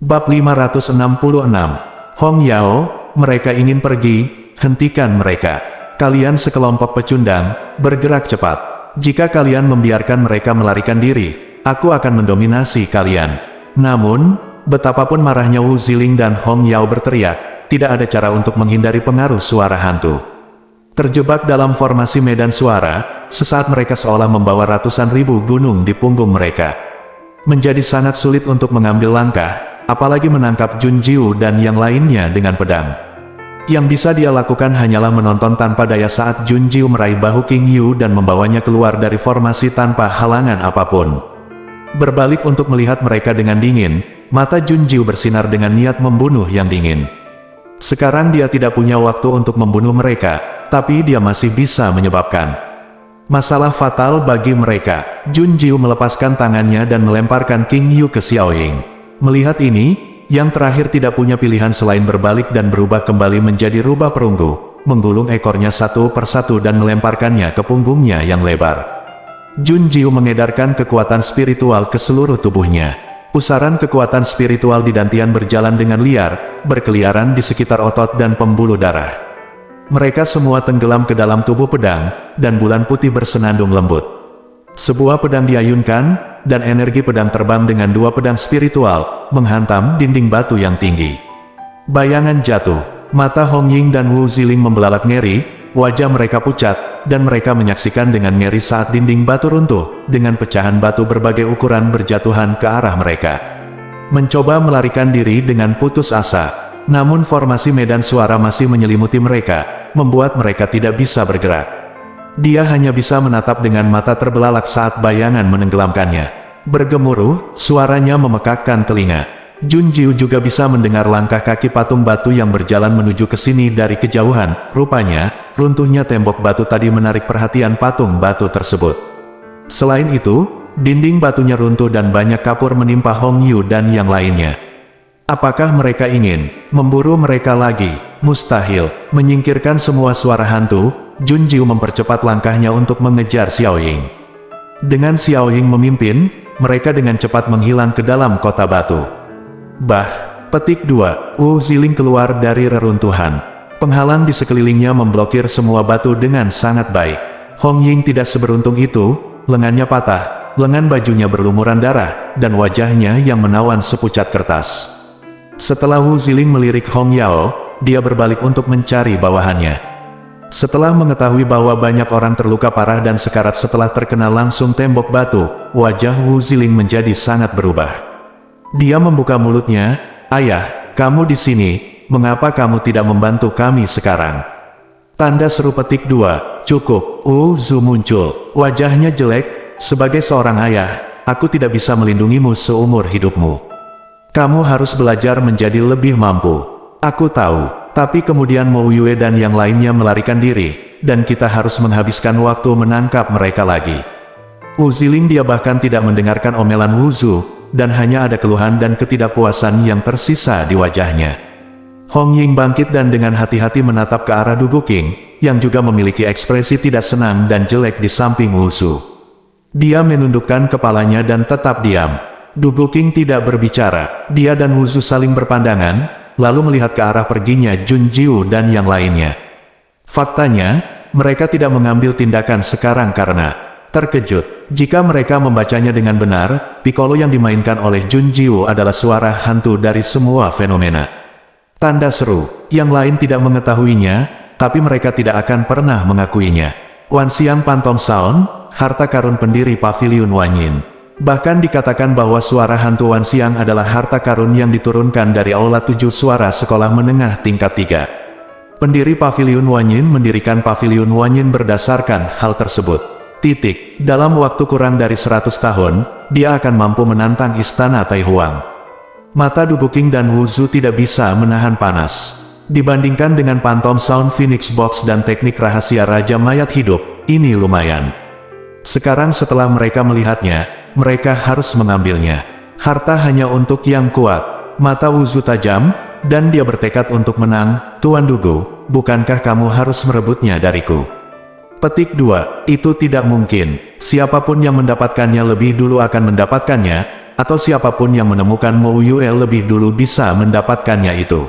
Bab 566. Hong Yao, mereka ingin pergi, hentikan mereka. Kalian sekelompok pecundang, bergerak cepat. Jika kalian membiarkan mereka melarikan diri, aku akan mendominasi kalian. Namun, betapapun marahnya Wu Ziling dan Hong Yao berteriak, tidak ada cara untuk menghindari pengaruh suara hantu. Terjebak dalam formasi medan suara, sesaat mereka seolah membawa ratusan ribu gunung di punggung mereka. Menjadi sangat sulit untuk mengambil langkah, apalagi menangkap Jun Jiu dan yang lainnya dengan pedang. Yang bisa dia lakukan hanyalah menonton tanpa daya saat Jun Jiu meraih bahu King Yu dan membawanya keluar dari formasi tanpa halangan apapun. Berbalik untuk melihat mereka dengan dingin, mata Jun Jiu bersinar dengan niat membunuh yang dingin. Sekarang dia tidak punya waktu untuk membunuh mereka, tapi dia masih bisa menyebabkan masalah fatal bagi mereka. Jun Jiu melepaskan tangannya dan melemparkan King Yu ke Xiao Ying. Melihat ini, yang terakhir tidak punya pilihan selain berbalik dan berubah kembali menjadi rubah perunggu, menggulung ekornya satu persatu dan melemparkannya ke punggungnya yang lebar. Jun Jiu mengedarkan kekuatan spiritual ke seluruh tubuhnya. Pusaran kekuatan spiritual di dantian berjalan dengan liar, berkeliaran di sekitar otot dan pembuluh darah. Mereka semua tenggelam ke dalam tubuh pedang, dan bulan putih bersenandung lembut. Sebuah pedang diayunkan, dan energi pedang terbang dengan dua pedang spiritual, menghantam dinding batu yang tinggi. Bayangan jatuh, mata Hong Ying dan Wu Ziling membelalak ngeri, wajah mereka pucat, dan mereka menyaksikan dengan ngeri saat dinding batu runtuh, dengan pecahan batu berbagai ukuran berjatuhan ke arah mereka. Mencoba melarikan diri dengan putus asa, namun formasi medan suara masih menyelimuti mereka, membuat mereka tidak bisa bergerak. Dia hanya bisa menatap dengan mata terbelalak saat bayangan menenggelamkannya. Bergemuruh, suaranya memekakkan telinga. Jun Jiu juga bisa mendengar langkah kaki patung batu yang berjalan menuju ke sini dari kejauhan. Rupanya, runtuhnya tembok batu tadi menarik perhatian patung batu tersebut. Selain itu, dinding batunya runtuh dan banyak kapur menimpa Hong Yu dan yang lainnya. Apakah mereka ingin memburu mereka lagi? Mustahil. Menyingkirkan semua suara hantu, Jun Jiu mempercepat langkahnya untuk mengejar Xiao Ying. Dengan Xiao Ying memimpin, mereka dengan cepat menghilang ke dalam kota batu. Petik 2. Wu Ziling keluar dari reruntuhan. Penghalang di sekelilingnya memblokir semua batu dengan sangat baik. Hong Ying tidak seberuntung itu, lengannya patah, lengan bajunya berlumuran darah, dan wajahnya yang menawan sepucat kertas. Setelah Wu Ziling melirik Hong Yao, dia berbalik untuk mencari bawahannya. Setelah mengetahui bahwa banyak orang terluka parah dan sekarat setelah terkena langsung tembok batu, wajah Wu Ziling menjadi sangat berubah. Dia membuka mulutnya, "Ayah, kamu di sini, mengapa kamu tidak membantu kami sekarang?" Tanda seru petik 2, cukup. Wu Zu muncul, wajahnya jelek. "Sebagai seorang ayah, aku tidak bisa melindungimu seumur hidupmu. Kamu harus belajar menjadi lebih mampu. Aku tahu, tapi kemudian Mo Yue dan yang lainnya melarikan diri, dan kita harus menghabiskan waktu menangkap mereka lagi." Wu Ziling dia bahkan tidak mendengarkan omelan Wu Zu, dan hanya ada keluhan dan ketidakpuasan yang tersisa di wajahnya. Hong Ying bangkit dan dengan hati-hati menatap ke arah Du Guqing, yang juga memiliki ekspresi tidak senang dan jelek di samping Wu Zu. Dia menundukkan kepalanya dan tetap diam. Du Guqing tidak berbicara, dia dan Wu Zu saling berpandangan, lalu melihat ke arah perginya Jun Jiu dan yang lainnya. Faktanya, mereka tidak mengambil tindakan sekarang karena terkejut. Jika mereka membacanya dengan benar, Piccolo yang dimainkan oleh Jun Jiu adalah suara hantu dari semua fenomena. Tanda seru, yang lain tidak mengetahuinya, tapi mereka tidak akan pernah mengakuinya. Wanxiang Phantom Sound, harta karun pendiri Paviliun Wanyin. Bahkan dikatakan bahwa suara hantu Wanxiang adalah harta karun yang diturunkan dari Aula 7 Suara Sekolah Menengah Tingkat 3. Pendiri Paviliun Wanyin mendirikan Paviliun Wanyin berdasarkan hal tersebut. Dalam waktu kurang dari 100 tahun, dia akan mampu menantang Istana Tai Huang. Mata Du Guqing dan Wu Zu tidak bisa menahan panas. Dibandingkan dengan Phantom Sound Phoenix Box dan teknik rahasia Raja Mayat Hidup, ini lumayan. Sekarang setelah mereka melihatnya, mereka harus mengambilnya. Harta hanya untuk yang kuat. Mata Wu Zu tajam, dan dia bertekad untuk menang. "Tuan Dugu, bukankah kamu harus merebutnya dariku?" Petik 2, itu tidak mungkin. Siapapun yang mendapatkannya lebih dulu akan mendapatkannya, atau siapapun yang menemukan Mo Yue lebih dulu bisa mendapatkannya itu.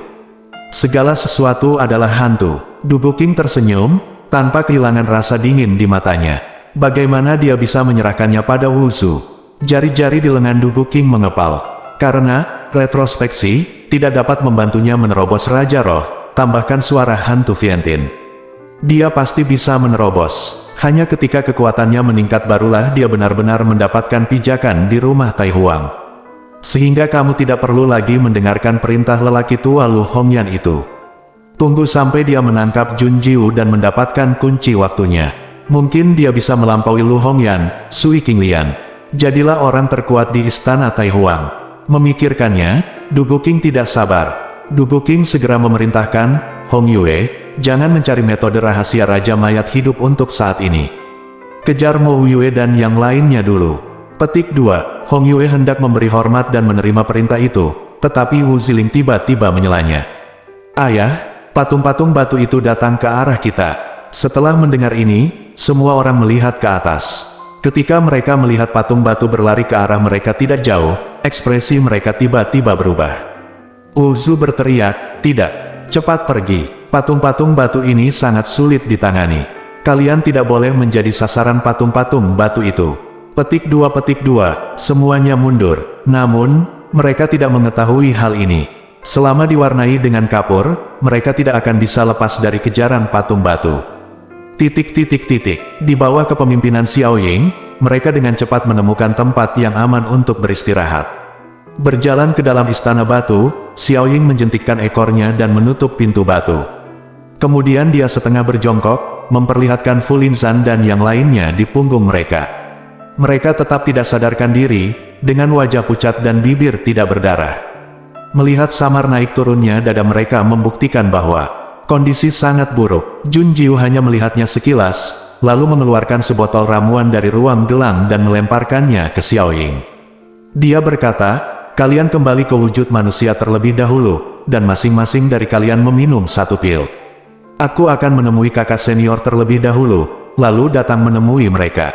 Segala sesuatu adalah hantu. Du Buqing tersenyum, tanpa kehilangan rasa dingin di matanya. Bagaimana dia bisa menyerahkannya pada Wuzu? Jari-jari di lengan Du Buqing mengepal. Karena, retrospeksi, tidak dapat membantunya menerobos Raja Roh, tambahkan suara hantu Viantin. Dia pasti bisa menerobos. Hanya ketika kekuatannya meningkat barulah dia benar-benar mendapatkan pijakan di rumah Tai Huang. Sehingga kamu tidak perlu lagi mendengarkan perintah lelaki tua Lu Hongyan itu. Tunggu sampai dia menangkap Jun Jiu dan mendapatkan kunci waktunya. Mungkin dia bisa melampaui Lu Hongyan, Sui Qinglian. Jadilah orang terkuat di istana Tai Huang. Memikirkannya, Du Buqing tidak sabar. Du Buqing segera memerintahkan, Hong Yue, jangan mencari metode rahasia Raja Mayat hidup untuk saat ini. Kejar Mo Yue dan yang lainnya dulu. Petik 2. Hong Yue hendak memberi hormat dan menerima perintah itu, tetapi Wu Ziling tiba-tiba menyelanya. Ayah, patung-patung batu itu datang ke arah kita. Setelah mendengar ini, semua orang melihat ke atas. Ketika mereka melihat patung batu berlari ke arah mereka tidak jauh, ekspresi mereka tiba-tiba berubah. Wuzu berteriak, tidak. Cepat pergi, patung-patung batu ini sangat sulit ditangani. Kalian tidak boleh menjadi sasaran patung-patung batu itu. Petik 2, semuanya mundur. Namun, mereka tidak mengetahui hal ini. Selama diwarnai dengan kapur, mereka tidak akan bisa lepas dari kejaran patung batu. Di bawah kepemimpinan Xiao Ying, mereka dengan cepat menemukan tempat yang aman untuk beristirahat. Berjalan ke dalam istana batu, Xiao Ying menjentikkan ekornya dan menutup pintu batu. Kemudian dia setengah berjongkok, memperlihatkan Fu Linzan dan yang lainnya di punggung mereka. Mereka tetap tidak sadarkan diri, dengan wajah pucat dan bibir tidak berdarah. Melihat samar naik turunnya dada mereka membuktikan bahwa kondisi sangat buruk. Jun Jiu hanya melihatnya sekilas, lalu mengeluarkan sebotol ramuan dari ruang gelang dan melemparkannya ke Xiao Ying. Dia berkata, kalian kembali ke wujud manusia terlebih dahulu, dan masing-masing dari kalian meminum satu pil. Aku akan menemui kakak senior terlebih dahulu, lalu datang menemui mereka.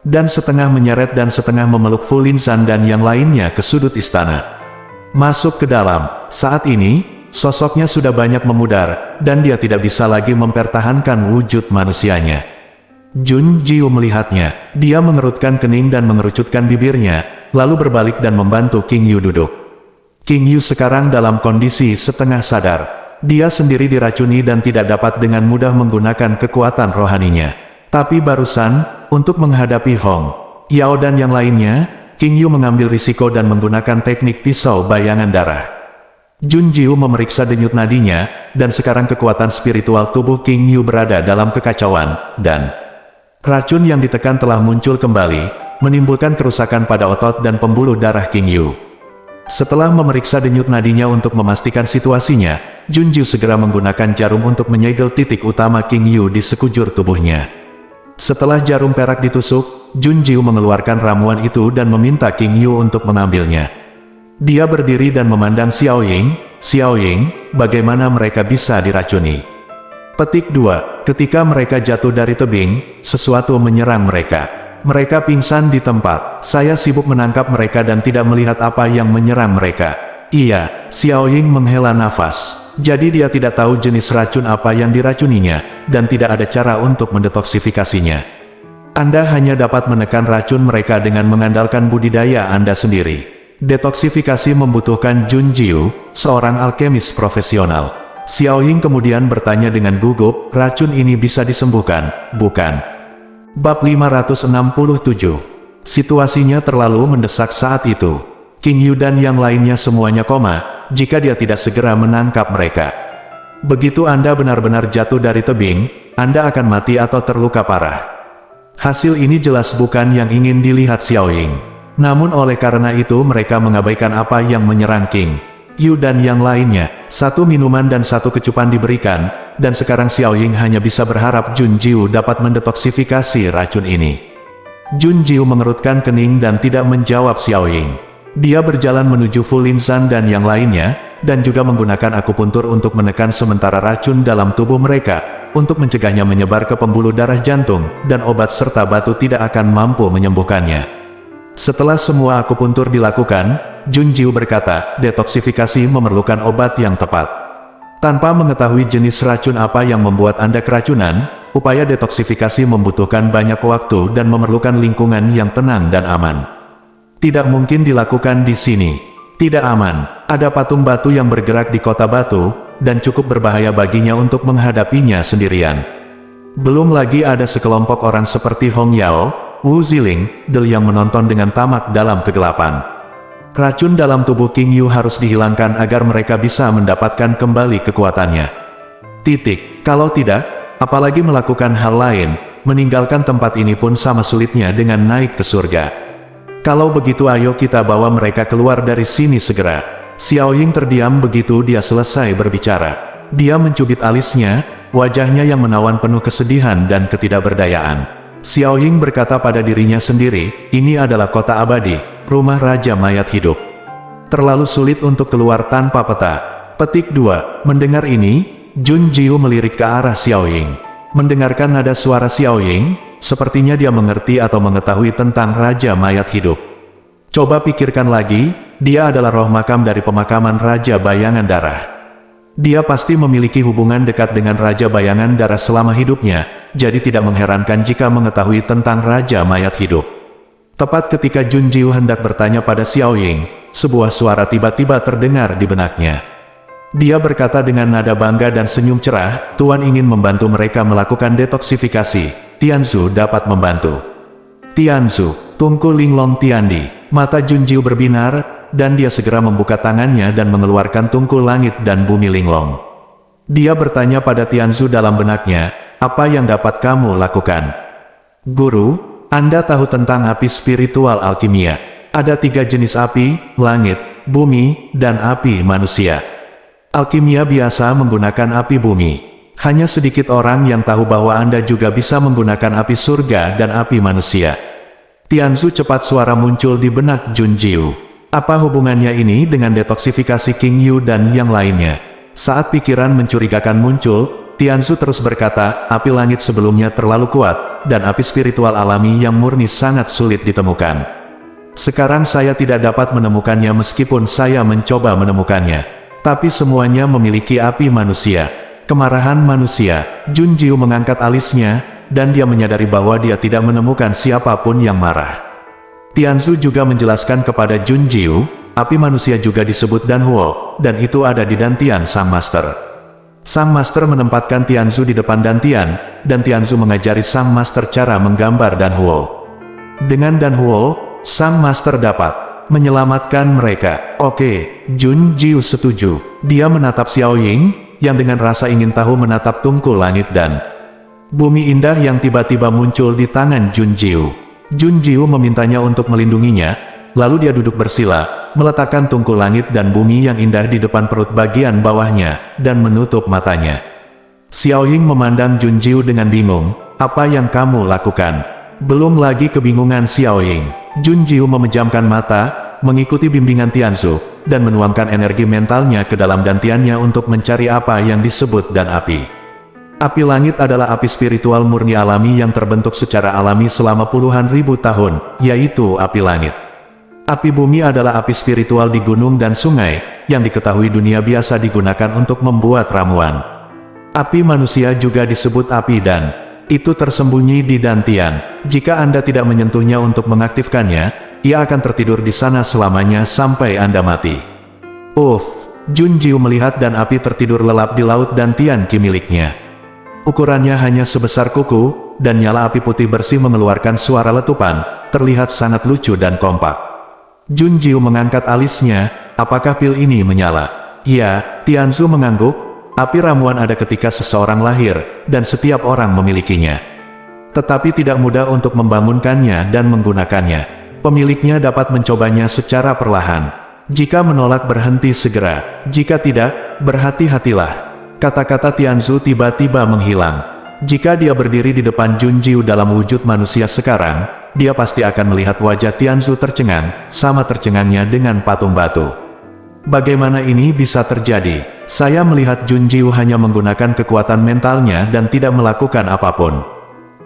Dan setengah menyeret dan setengah memeluk Fu Linzan dan yang lainnya ke sudut istana. Masuk ke dalam. Saat ini, sosoknya sudah banyak memudar, dan dia tidak bisa lagi mempertahankan wujud manusianya. Jun Jiu melihatnya. Dia mengerutkan kening dan mengerucutkan bibirnya, lalu berbalik dan membantu King Yu duduk. King Yu sekarang dalam kondisi setengah sadar. Dia sendiri diracuni dan tidak dapat dengan mudah menggunakan kekuatan rohaninya. Tapi barusan, untuk menghadapi Hong Yao dan yang lainnya, King Yu mengambil risiko dan menggunakan teknik pisau bayangan darah. Jun Jiu memeriksa denyut nadinya, dan sekarang kekuatan spiritual tubuh King Yu berada dalam kekacauan, dan racun yang ditekan telah muncul kembali, menimbulkan kerusakan pada otot dan pembuluh darah King Yu. Setelah memeriksa denyut nadinya untuk memastikan situasinya, Jun Jiu segera menggunakan jarum untuk menyegel titik utama King Yu di sekujur tubuhnya. Setelah jarum perak ditusuk, Jun Jiu mengeluarkan ramuan itu dan meminta King Yu untuk mengambilnya. Dia berdiri dan memandang Xiao Ying. Xiao Ying, bagaimana mereka bisa diracuni? Petik 2. Ketika mereka jatuh dari tebing, sesuatu menyerang mereka. Mereka pingsan di tempat. Saya sibuk menangkap mereka dan tidak melihat apa yang menyerang mereka. Iya, Xiao Ying menghela nafas. Jadi dia tidak tahu jenis racun apa yang diracuninya, dan tidak ada cara untuk mendetoksifikasinya. Anda hanya dapat menekan racun mereka dengan mengandalkan budidaya Anda sendiri. Detoksifikasi membutuhkan Jun Jiu, seorang alkemis profesional. Xiao Ying kemudian bertanya dengan gugup, racun ini bisa disembuhkan, bukan? Bab 567. Situasinya terlalu mendesak saat itu. King Yu dan yang lainnya semuanya koma, jika dia tidak segera menangkap mereka. Begitu Anda benar-benar jatuh dari tebing, Anda akan mati atau terluka parah. Hasil ini jelas bukan yang ingin dilihat Xiao Ying. Namun oleh karena itu mereka mengabaikan apa yang menyerang King Yu dan yang lainnya. Satu minuman dan satu kecupan diberikan, dan sekarang Xiao Ying hanya bisa berharap Jun Jiu dapat mendetoksifikasi racun ini. Jun Jiu mengerutkan kening dan tidak menjawab Xiao Ying. Dia berjalan menuju Fu Linzan dan yang lainnya, dan juga menggunakan akupuntur untuk menekan sementara racun dalam tubuh mereka, untuk mencegahnya menyebar ke pembuluh darah jantung, dan obat serta batu tidak akan mampu menyembuhkannya. Setelah semua akupuntur dilakukan, Junjiu berkata, detoksifikasi memerlukan obat yang tepat. Tanpa mengetahui jenis racun apa yang membuat Anda keracunan, upaya detoksifikasi membutuhkan banyak waktu dan memerlukan lingkungan yang tenang dan aman. Tidak mungkin dilakukan di sini. Tidak aman. Ada patung batu yang bergerak di kota batu, dan cukup berbahaya baginya untuk menghadapinya sendirian. Belum lagi ada sekelompok orang seperti Hong Yao, Wu Ziling, Del yang menonton dengan tamak dalam kegelapan. Racun dalam tubuh King Yu harus dihilangkan agar mereka bisa mendapatkan kembali kekuatannya. Kalau tidak, apalagi melakukan hal lain, meninggalkan tempat ini pun sama sulitnya dengan naik ke surga. Kalau begitu ayo kita bawa mereka keluar dari sini segera. Xiao Ying terdiam begitu dia selesai berbicara. Dia mencubit alisnya, wajahnya yang menawan penuh kesedihan dan ketidakberdayaan. Xiao Ying berkata pada dirinya sendiri, ini adalah kota abadi, rumah Raja Mayat Hidup. Terlalu sulit untuk keluar tanpa peta. Petik 2. Mendengar ini, Junjiu melirik ke arah Xiao Ying. Mendengarkan nada suara Xiao Ying, sepertinya dia mengerti atau mengetahui tentang Raja Mayat Hidup. Coba pikirkan lagi, dia adalah roh makam dari pemakaman Raja Bayangan Darah. Dia pasti memiliki hubungan dekat dengan Raja Bayangan Darah selama hidupnya, jadi tidak mengherankan jika mengetahui tentang Raja Mayat Hidup. Tepat ketika Junjiu hendak bertanya pada Xiao Ying, sebuah suara tiba-tiba terdengar di benaknya. Dia berkata dengan nada bangga dan senyum cerah, Tuan ingin membantu mereka melakukan detoksifikasi, Tianzu dapat membantu. Tianzu, Tunku Linglong Tiandi. Mata Junjiu berbinar, dan dia segera membuka tangannya dan mengeluarkan tungku langit dan bumi linglong. Dia bertanya pada Tianzu dalam benaknya, apa yang dapat kamu lakukan? Guru, Anda tahu tentang api spiritual alkimia. Ada 3 jenis api, langit, bumi, dan api manusia. Alkimia biasa menggunakan api bumi. Hanya sedikit orang yang tahu bahwa Anda juga bisa menggunakan api surga dan api manusia. Tianzu cepat suara muncul di benak Junjiu. Apa hubungannya ini dengan detoksifikasi King Yu dan yang lainnya? Saat pikiran mencurigakan muncul, Tianzu terus berkata, api langit sebelumnya terlalu kuat, dan api spiritual alami yang murni sangat sulit ditemukan. Sekarang saya tidak dapat menemukannya meskipun saya mencoba menemukannya. Tapi semuanya memiliki api manusia. Kemarahan manusia. Junjiu mengangkat alisnya, dan dia menyadari bahwa dia tidak menemukan siapapun yang marah. Tianzu juga menjelaskan kepada Junjiu, api manusia juga disebut Danhuo, dan itu ada di dantian Sang Master. Sang Master menempatkan Tianzu di depan dantian, dan Tianzu mengajari Sang Master cara menggambar Danhuo. Dengan Danhuo, Sang Master dapat menyelamatkan mereka. Oke, Junjiu setuju. Dia menatap Xiao Ying, yang dengan rasa ingin tahu menatap tungku langit dan bumi indah yang tiba-tiba muncul di tangan Junjiu. Junjiu memintanya untuk melindunginya, lalu dia duduk bersila, meletakkan tungku langit dan bumi yang indah di depan perut bagian bawahnya, dan menutup matanya. Xiao Ying memandang Junjiu dengan bingung, apa yang kamu lakukan? Belum lagi kebingungan Xiao Ying. Junjiu memejamkan mata, mengikuti bimbingan Tianzu, dan menuangkan energi mentalnya ke dalam dantiannya untuk mencari apa yang disebut dan api. Api langit adalah api spiritual murni alami yang terbentuk secara alami selama puluhan ribu tahun, yaitu api langit. Api bumi adalah api spiritual di gunung dan sungai, yang diketahui dunia biasa digunakan untuk membuat ramuan. Api manusia juga disebut api dan itu tersembunyi di dantian. Jika Anda tidak menyentuhnya untuk mengaktifkannya, ia akan tertidur di sana selamanya sampai Anda mati. Junjiu melihat dan api tertidur lelap di laut dantian Qi miliknya. Ukurannya hanya sebesar kuku, dan nyala api putih bersih mengeluarkan suara letupan, terlihat sangat lucu dan kompak. Junjiu mengangkat alisnya, apakah pil ini menyala? Ya, Tianzu mengangguk, api ramuan ada ketika seseorang lahir, dan setiap orang memilikinya. Tetapi tidak mudah untuk membangunkannya dan menggunakannya. Pemiliknya dapat mencobanya secara perlahan. Jika menolak berhenti segera, jika tidak, berhati-hatilah. Kata-kata Tianzu tiba-tiba menghilang. Jika dia berdiri di depan Junjiu dalam wujud manusia sekarang, dia pasti akan melihat wajah Tianzu tercengang, sama tercengangnya dengan patung batu. Bagaimana ini bisa terjadi? Saya melihat Junjiu hanya menggunakan kekuatan mentalnya dan tidak melakukan apapun.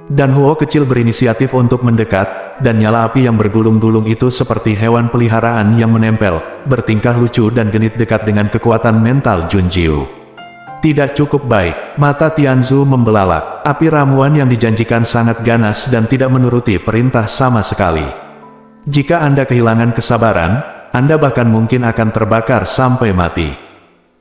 Dan Huo kecil berinisiatif untuk mendekat, dan nyala api yang bergulung-gulung itu seperti hewan peliharaan yang menempel, bertingkah lucu dan genit dekat dengan kekuatan mental Junjiu. Tidak cukup baik, mata Tianzu membelalak. Api ramuan yang dijanjikan sangat ganas dan tidak menuruti perintah sama sekali. Jika Anda kehilangan kesabaran, Anda bahkan mungkin akan terbakar sampai mati.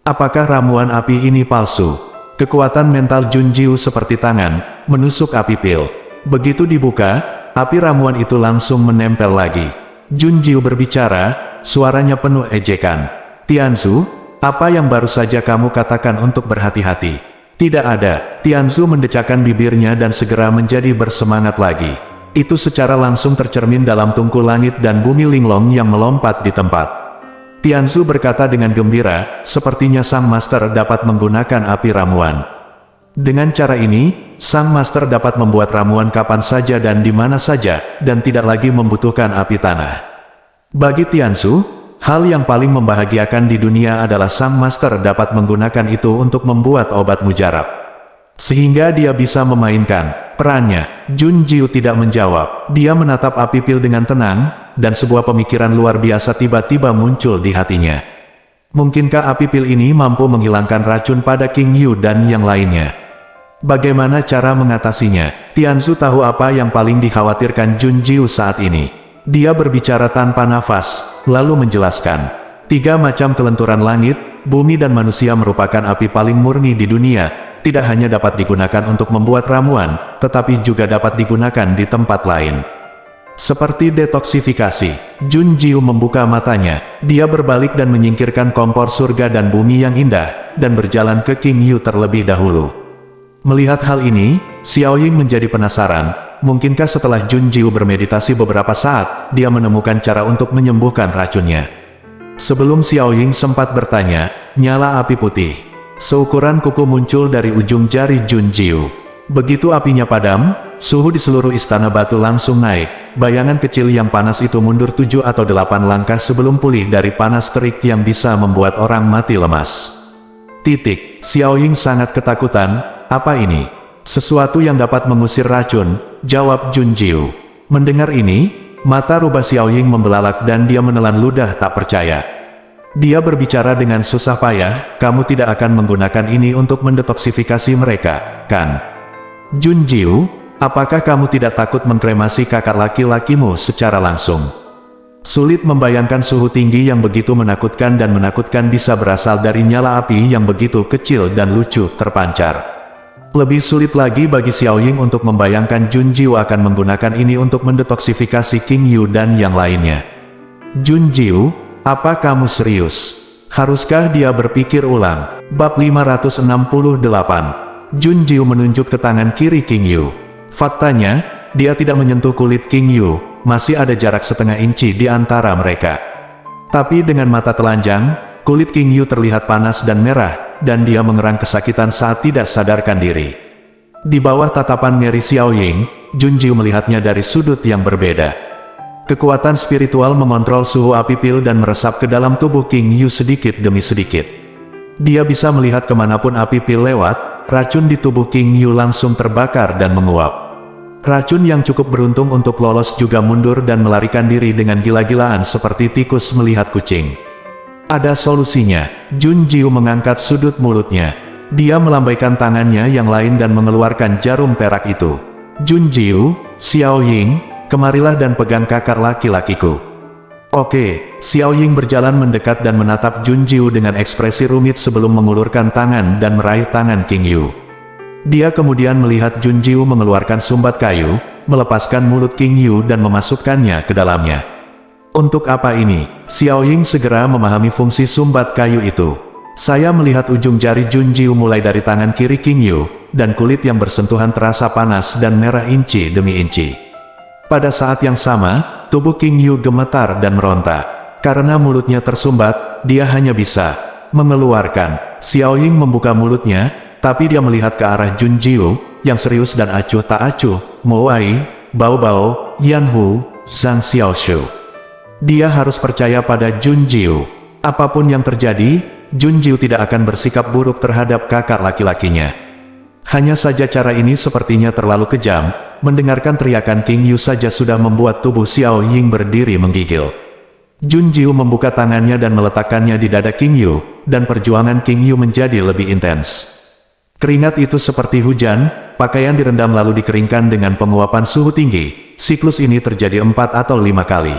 Apakah ramuan api ini palsu? Kekuatan mental Junjiu seperti tangan, menusuk api pil. Begitu dibuka, api ramuan itu langsung menempel lagi. Junjiu berbicara, suaranya penuh ejekan. Tianzu, apa yang baru saja kamu katakan untuk berhati-hati? Tidak ada. Tianzu mendecakkan bibirnya dan segera menjadi bersemangat lagi. Itu secara langsung tercermin dalam tungku langit dan bumi linglong yang melompat di tempat. Tianzu berkata dengan gembira, sepertinya sang master dapat menggunakan api ramuan. Dengan cara ini, sang master dapat membuat ramuan kapan saja dan di mana saja, dan tidak lagi membutuhkan api tanah. Bagi Tianzu, hal yang paling membahagiakan di dunia adalah sang master dapat menggunakan itu untuk membuat obat mujarab. Sehingga dia bisa memainkan perannya. Junjiu tidak menjawab. Dia menatap api pil dengan tenang, dan sebuah pemikiran luar biasa tiba-tiba muncul di hatinya. Mungkinkah api pil ini mampu menghilangkan racun pada King Yu dan yang lainnya? Bagaimana cara mengatasinya? Tianzu tahu apa yang paling dikhawatirkan Junjiu saat ini. Dia berbicara tanpa nafas, lalu menjelaskan. 3 macam kelenturan langit, bumi dan manusia merupakan api paling murni di dunia, tidak hanya dapat digunakan untuk membuat ramuan, tetapi juga dapat digunakan di tempat lain. Seperti detoksifikasi, Junjiu membuka matanya, dia berbalik dan menyingkirkan kompor surga dan bumi yang indah, dan berjalan ke King Yu terlebih dahulu. Melihat hal ini, Xiao Ying menjadi penasaran. Mungkinkah setelah Junjiu bermeditasi beberapa saat, dia menemukan cara untuk menyembuhkan racunnya? Sebelum Xiao Ying sempat bertanya, nyala api putih. Seukuran kuku muncul dari ujung jari Junjiu. Begitu apinya padam, suhu di seluruh istana batu langsung naik. Bayangan kecil yang panas itu mundur 7 atau 8 langkah sebelum pulih dari panas terik yang bisa membuat orang mati lemas. Xiao Ying sangat ketakutan, apa ini? Sesuatu yang dapat mengusir racun, jawab Junjiu. Mendengar ini, mata rubah Xiao Ying membelalak dan dia menelan ludah tak percaya. Dia berbicara dengan susah payah, kamu tidak akan menggunakan ini untuk mendetoksifikasi mereka, kan? Junjiu, apakah kamu tidak takut mengkremasi kakak laki-lakimu secara langsung? Sulit membayangkan suhu tinggi yang begitu menakutkan dan menakutkan bisa berasal dari nyala api yang begitu kecil dan lucu terpancar. Lebih sulit lagi bagi Xiao Ying untuk membayangkan Junjiu akan menggunakan ini untuk mendetoksifikasi King Yu dan yang lainnya. Junjiu, apa kamu serius? Haruskah dia berpikir ulang? Bab 568. Junjiu menunjuk ke tangan kiri King Yu. Faktanya, dia tidak menyentuh kulit King Yu, masih ada jarak setengah inci di antara mereka. Tapi dengan mata telanjang, kulit King Yu terlihat panas dan merah, dan dia mengerang kesakitan saat tidak sadarkan diri. Di bawah tatapan ngeri Xiao Ying, Junjiu melihatnya dari sudut yang berbeda. Kekuatan spiritual mengontrol suhu api pil dan meresap ke dalam tubuh King Yu sedikit demi sedikit. Dia bisa melihat kemanapun api pil lewat, racun di tubuh King Yu langsung terbakar dan menguap. Racun yang cukup beruntung untuk lolos juga mundur dan melarikan diri dengan gila-gilaan seperti tikus melihat kucing. Ada solusinya. Junjiu mengangkat sudut mulutnya. Dia melambaikan tangannya yang lain dan mengeluarkan jarum perak itu. Junjiu, Xiao Ying, kemarilah dan pegang kakak laki-lakiku. Oke, Xiao Ying berjalan mendekat dan menatap Junjiu dengan ekspresi rumit sebelum mengulurkan tangan dan meraih tangan King Yu. Dia kemudian melihat Junjiu mengeluarkan sumbat kayu, melepaskan mulut King Yu dan memasukkannya ke dalamnya. Untuk apa ini? Xiao Ying segera memahami fungsi sumbat kayu itu. Saya melihat ujung jari Junjiu mulai dari tangan kiri King Yu, dan kulit yang bersentuhan terasa panas dan merah inci demi inci. Pada saat yang sama, tubuh King Yu gemetar dan meronta. Karena mulutnya tersumbat, dia hanya bisa mengeluarkan. Xiao Ying membuka mulutnya, tapi dia melihat ke arah Junjiu, yang serius dan acuh tak acuh. Mo Wai, Bao Bao, Yan Hu, Zhang Xiaoshu. Dia harus percaya pada Junjiu. Apapun yang terjadi, Junjiu tidak akan bersikap buruk terhadap kakak laki-lakinya. Hanya saja cara ini sepertinya terlalu kejam, mendengarkan teriakan King Yu saja sudah membuat tubuh Xiao Ying berdiri menggigil. Jun Jiu membuka tangannya dan meletakkannya di dada King Yu, dan perjuangan King Yu menjadi lebih intens. Keringat itu seperti hujan, pakaian direndam lalu dikeringkan dengan penguapan suhu tinggi. Siklus ini terjadi 4 atau 5 kali.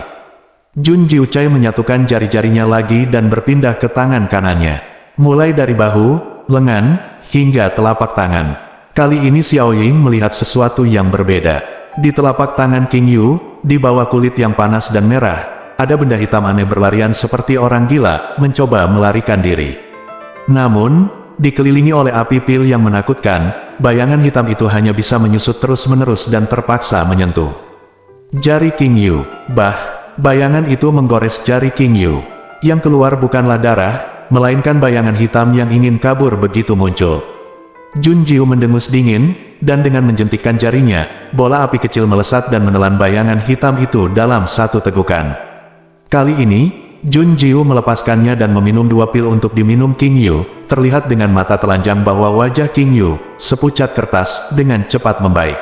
Jun Jiu Chai menyatukan jari-jarinya lagi dan berpindah ke tangan kanannya. Mulai dari bahu, lengan, hingga telapak tangan. Kali ini Xiao Ying melihat sesuatu yang berbeda. Di telapak tangan King Yu, di bawah kulit yang panas dan merah, ada benda hitam aneh berlarian seperti orang gila, mencoba melarikan diri. Namun, dikelilingi oleh api pil yang menakutkan, bayangan hitam itu hanya bisa menyusut terus-menerus dan terpaksa menyentuh jari King Yu. Bayangan itu menggores jari King Yu. Yang keluar bukanlah darah, melainkan bayangan hitam yang ingin kabur begitu muncul. Jun Jiu mendengus dingin, dan dengan menjentikkan jarinya, bola api kecil melesat dan menelan bayangan hitam itu dalam satu tegukan. Kali ini, Jun Jiu melepaskannya dan meminum 2 pil untuk diminum King Yu. Terlihat dengan mata telanjang bahwa wajah King Yu, sepucat kertas, dengan cepat membaik.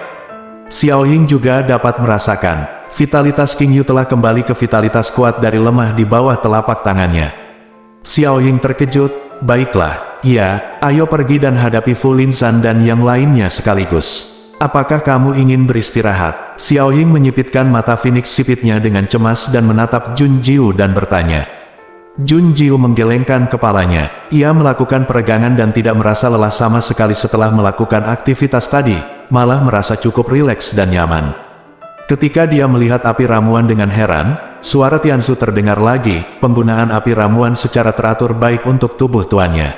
Xiao Ying juga dapat merasakan, vitalitas King Yu telah kembali ke vitalitas kuat dari lemah di bawah telapak tangannya. Xiao Ying terkejut, baiklah, ya, ayo pergi dan hadapi Fu Linsan dan yang lainnya sekaligus. Apakah kamu ingin beristirahat? Xiao Ying menyipitkan mata Phoenix sipitnya dengan cemas dan menatap Jun Jiu dan bertanya. Jun Jiu menggelengkan kepalanya. Ia melakukan peregangan dan tidak merasa lelah sama sekali setelah melakukan aktivitas tadi, malah merasa cukup rileks dan nyaman. Ketika dia melihat api ramuan dengan heran, suara Tianzu terdengar lagi, penggunaan api ramuan secara teratur baik untuk tubuh tuannya.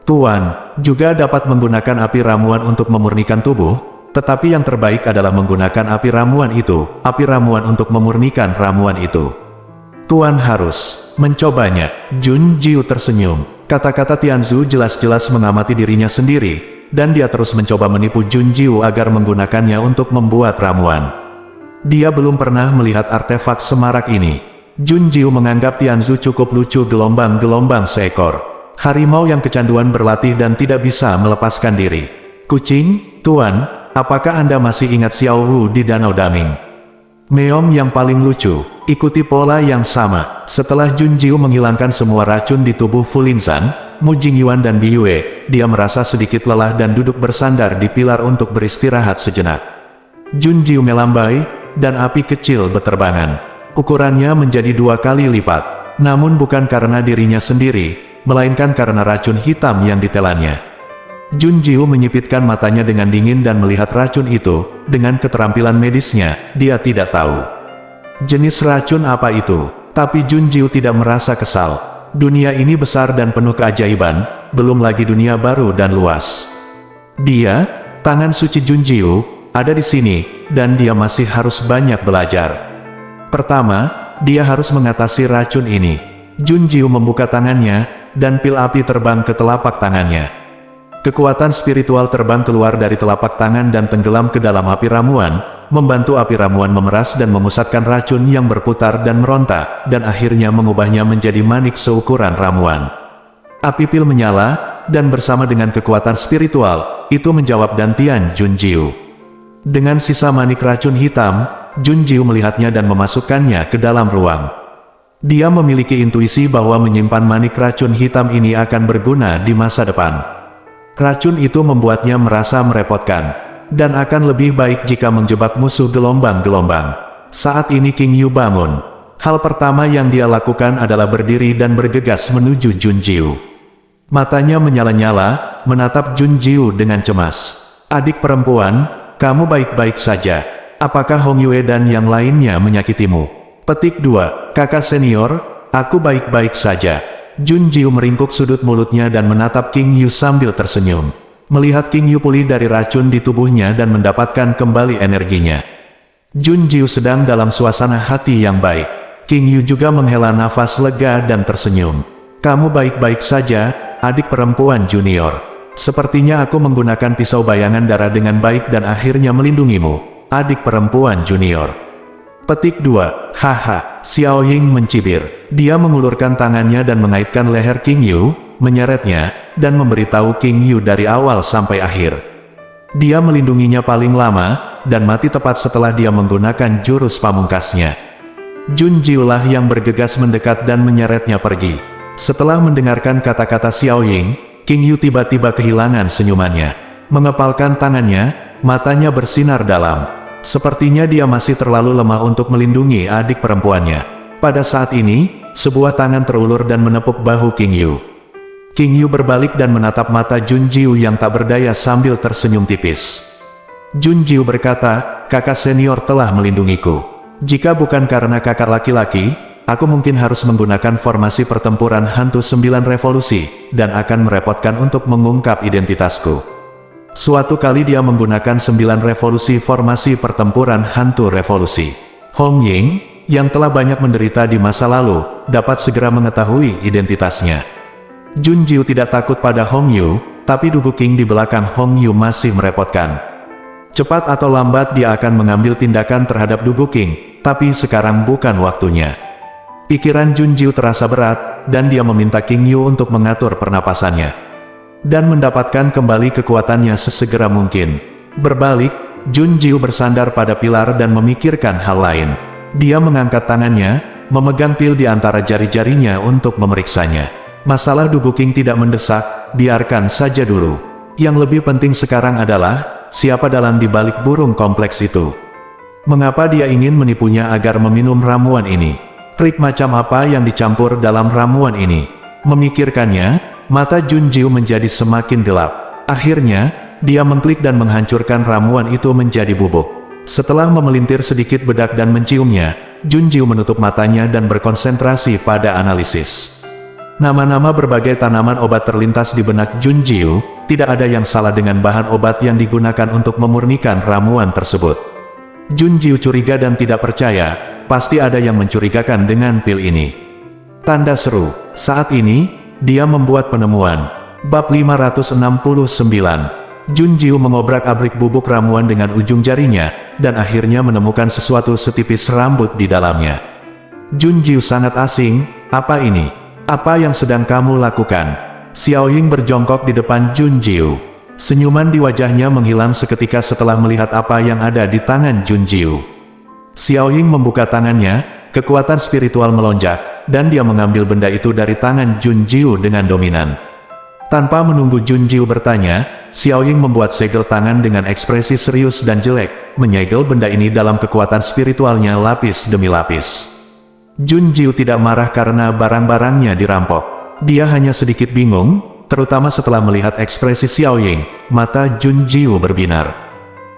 Tuan, juga dapat menggunakan api ramuan untuk memurnikan tubuh, tetapi yang terbaik adalah menggunakan api ramuan untuk memurnikan ramuan itu. Tuan harus mencobanya. Jun Jiu tersenyum. Kata-kata Tianzu jelas-jelas mengamati dirinya sendiri, dan dia terus mencoba menipu Jun Jiu agar menggunakannya untuk membuat ramuan. Dia belum pernah melihat artefak semarak ini. Jun Jiu menganggap Tianzu cukup lucu, gelombang-gelombang seekor harimau yang kecanduan berlatih dan tidak bisa melepaskan diri. Kucing, Tuan, apakah Anda masih ingat Xiao Wu di Danau Daming? Meong yang paling lucu, ikuti pola yang sama. Setelah Jun Jiu menghilangkan semua racun di tubuh Fu Linsan, Mu Jingyuan dan Bi Yue, dia merasa sedikit lelah dan duduk bersandar di pilar untuk beristirahat sejenak. Jun Jiu melambai, dan api kecil beterbangan. Ukurannya menjadi 2 kali lipat. Namun bukan karena dirinya sendiri, melainkan karena racun hitam yang ditelannya. Jun Jiu menyipitkan matanya dengan dingin dan melihat racun itu. Dengan keterampilan medisnya, dia tidak tahu jenis racun apa itu. Tapi Jun Jiu tidak merasa kesal. Dunia ini besar dan penuh keajaiban, belum lagi dunia baru dan luas. Tangan suci Jun Jiu, ada di sini, dan dia masih harus banyak belajar. Pertama, dia harus mengatasi racun ini. Jun Jiu membuka tangannya, dan pil api terbang ke telapak tangannya. Kekuatan spiritual terbang keluar dari telapak tangan dan tenggelam ke dalam api ramuan, membantu api ramuan memeras dan memusatkan racun yang berputar dan meronta, dan akhirnya mengubahnya menjadi manik seukuran ramuan. Api pil menyala, dan bersama dengan kekuatan spiritual, itu menjawab dantian Jun Jiu. Dengan sisa manik racun hitam, Jun Jiu melihatnya dan memasukkannya ke dalam ruang. Dia memiliki intuisi bahwa menyimpan manik racun hitam ini akan berguna di masa depan. Racun itu membuatnya merasa merepotkan, dan akan lebih baik jika menjebak musuh gelombang-gelombang. Saat ini King Yu bangun. Hal pertama yang dia lakukan adalah berdiri dan bergegas menuju Jun Jiu. Matanya menyala-nyala, menatap Jun Jiu dengan cemas. Adik perempuan, kamu baik-baik saja. Apakah Hong Yue dan yang lainnya menyakitimu? Petik 2, kakak senior, aku baik-baik saja. Jun Jiu meringkuk sudut mulutnya dan menatap King Yu sambil tersenyum. Melihat King Yu pulih dari racun di tubuhnya dan mendapatkan kembali energinya. Jun Jiu sedang dalam suasana hati yang baik. King Yu juga menghela nafas lega dan tersenyum. Kamu baik-baik saja, adik perempuan junior. Sepertinya aku menggunakan pisau bayangan darah dengan baik dan akhirnya melindungimu, adik perempuan junior. Petik 2, haha, Xiao Ying mencibir. Dia mengulurkan tangannya dan mengaitkan leher King Yu, menyeretnya, dan memberitahu King Yu dari awal sampai akhir. Dia melindunginya paling lama, dan mati tepat setelah dia menggunakan jurus pamungkasnya. Jun Jiu lah yang bergegas mendekat dan menyeretnya pergi. Setelah mendengarkan kata-kata Xiao Ying, King Yu tiba-tiba kehilangan senyumannya. Mengepalkan tangannya, matanya bersinar dalam. Sepertinya dia masih terlalu lemah untuk melindungi adik perempuannya. Pada saat ini, sebuah tangan terulur dan menepuk bahu King Yu. King Yu berbalik dan menatap mata Jun Jiu yang tak berdaya sambil tersenyum tipis. Jun Jiu berkata, kakak senior telah melindungiku. Jika bukan karena kakak laki-laki, aku mungkin harus menggunakan formasi pertempuran hantu 9 revolusi, dan akan merepotkan untuk mengungkap identitasku. Suatu kali dia menggunakan 9 revolusi formasi pertempuran hantu revolusi. Hong Ying, yang telah banyak menderita di masa lalu, dapat segera mengetahui identitasnya. Jun Jiu tidak takut pada Hong Yu, tapi Dubu King di belakang Hong Yu masih merepotkan. Cepat atau lambat dia akan mengambil tindakan terhadap Dubu King, tapi sekarang bukan waktunya. Pikiran Jun Jiu terasa berat, dan dia meminta King Yu untuk mengatur pernapasannya dan mendapatkan kembali kekuatannya sesegera mungkin. Berbalik, Jun Jiu bersandar pada pilar dan memikirkan hal lain. Dia mengangkat tangannya, memegang pil di antara jari-jarinya untuk memeriksanya. Masalah Dubu King tidak mendesak, biarkan saja dulu. Yang lebih penting sekarang adalah, siapa dalang di balik burung kompleks itu. Mengapa dia ingin menipunya agar meminum ramuan ini? Trik macam apa yang dicampur dalam ramuan ini? Memikirkannya, mata Jun Jiu menjadi semakin gelap. Akhirnya, dia mengklik dan menghancurkan ramuan itu menjadi bubuk. Setelah memelintir sedikit bedak dan menciumnya, Jun Jiu menutup matanya dan berkonsentrasi pada analisis. Nama-nama berbagai tanaman obat terlintas di benak Jun Jiu, tidak ada yang salah dengan bahan obat yang digunakan untuk memurnikan ramuan tersebut. Jun Jiu curiga dan tidak percaya, pasti ada yang mencurigakan dengan pil ini. Tanda seru, saat ini, dia membuat penemuan. Bab 569. Jun Jiu mengobrak-abrik bubuk ramuan dengan ujung jarinya, dan akhirnya menemukan sesuatu setipis rambut di dalamnya. Jun Jiu sangat asing, apa ini? Apa yang sedang kamu lakukan? Xiao Ying berjongkok di depan Jun Jiu. Senyuman di wajahnya menghilang seketika setelah melihat apa yang ada di tangan Jun Jiu. Xiao Ying membuka tangannya, kekuatan spiritual melonjak, dan dia mengambil benda itu dari tangan Jun Jiu dengan dominan. Tanpa menunggu Jun Jiu bertanya, Xiao Ying membuat segel tangan dengan ekspresi serius dan jelek, menyegel benda ini dalam kekuatan spiritualnya lapis demi lapis. Jun Jiu tidak marah karena barang-barangnya dirampok. Dia hanya sedikit bingung, terutama setelah melihat ekspresi Xiao Ying. Mata Jun Jiu berbinar.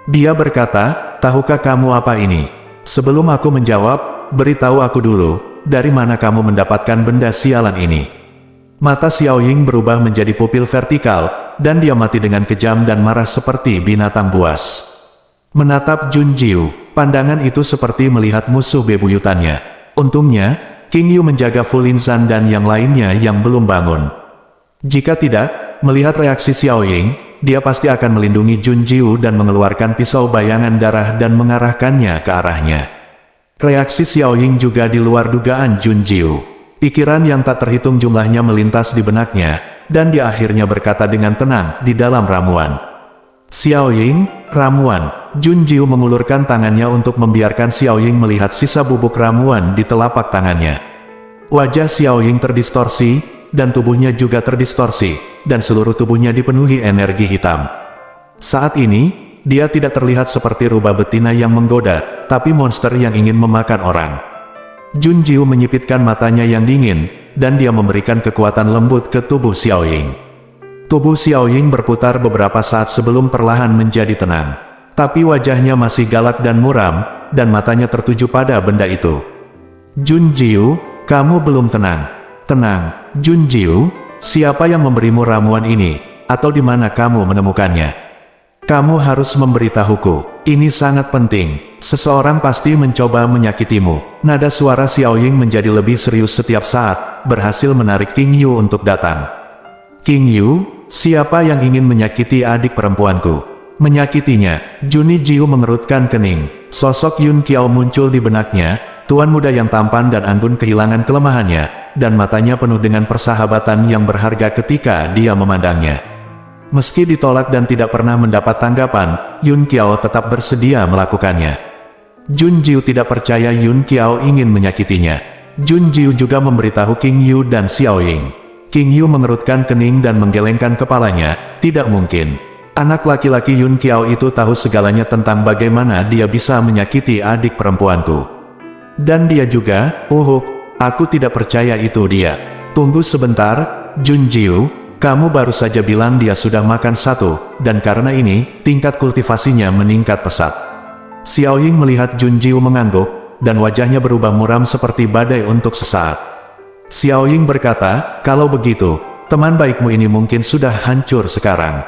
Dia berkata, tahukah kamu apa ini? Sebelum aku menjawab, beritahu aku dulu, dari mana kamu mendapatkan benda sialan ini? Mata Xiao Ying berubah menjadi pupil vertikal, dan dia mati dengan kejam dan marah seperti binatang buas. Menatap Jun Jiu, pandangan itu seperti melihat musuh bebuyutannya. Untungnya, King Yu menjaga Fu Linzan dan yang lainnya yang belum bangun. Jika tidak, melihat reaksi Xiao Ying, dia pasti akan melindungi Jun Jiu dan mengeluarkan pisau bayangan darah dan mengarahkannya ke arahnya. Reaksi Xiao Ying juga di luar dugaan Jun Jiu. Pikiran yang tak terhitung jumlahnya melintas di benaknya, dan dia akhirnya berkata dengan tenang di dalam ramuan. Xiao Ying, ramuan. Jun Jiu mengulurkan tangannya untuk membiarkan Xiao Ying melihat sisa bubuk ramuan di telapak tangannya. Wajah Xiao Ying terdistorsi, dan tubuhnya juga terdistorsi, dan seluruh tubuhnya dipenuhi energi hitam. Saat ini, dia tidak terlihat seperti rubah betina yang menggoda, tapi monster yang ingin memakan orang. Jun Jiu menyipitkan matanya yang dingin, dan dia memberikan kekuatan lembut ke tubuh Xiao Ying. Tubuh Xiao Ying berputar beberapa saat sebelum perlahan menjadi tenang. Tapi wajahnya masih galak dan muram, dan matanya tertuju pada benda itu. Jun Jiu, kamu belum tenang. Tenang, Jun Jiu, siapa yang memberimu ramuan ini, atau di mana kamu menemukannya? Kamu harus memberitahuku, ini sangat penting. Seseorang pasti mencoba menyakitimu. Nada suara Xiao Ying menjadi lebih serius setiap saat, berhasil menarik King Yu untuk datang. King Yu, siapa yang ingin menyakiti adik perempuanku? Menyakitinya, Jun Jiu mengerutkan kening. Sosok Yun Qiao muncul di benaknya, tuan muda yang tampan dan anggun kehilangan kelemahannya, dan matanya penuh dengan persahabatan yang berharga ketika dia memandangnya. Meski ditolak dan tidak pernah mendapat tanggapan, Yun Qiao tetap bersedia melakukannya. Jun Jiu tidak percaya Yun Qiao ingin menyakitinya. Jun Jiu juga memberitahu King Yu dan Xiao Ying. King Yu mengerutkan kening dan menggelengkan kepalanya, tidak mungkin. Anak laki-laki Yun Qiao itu tahu segalanya tentang bagaimana dia bisa menyakiti adik perempuanku. Dan dia juga, aku tidak percaya itu dia. Tunggu sebentar, Jun Jiu, kamu baru saja bilang dia sudah makan satu, dan karena ini, tingkat kultivasinya meningkat pesat. Xiao Ying melihat Jun Jiu mengangguk, dan wajahnya berubah muram seperti badai untuk sesaat. Xiao Ying berkata, kalau begitu, teman baikmu ini mungkin sudah hancur sekarang.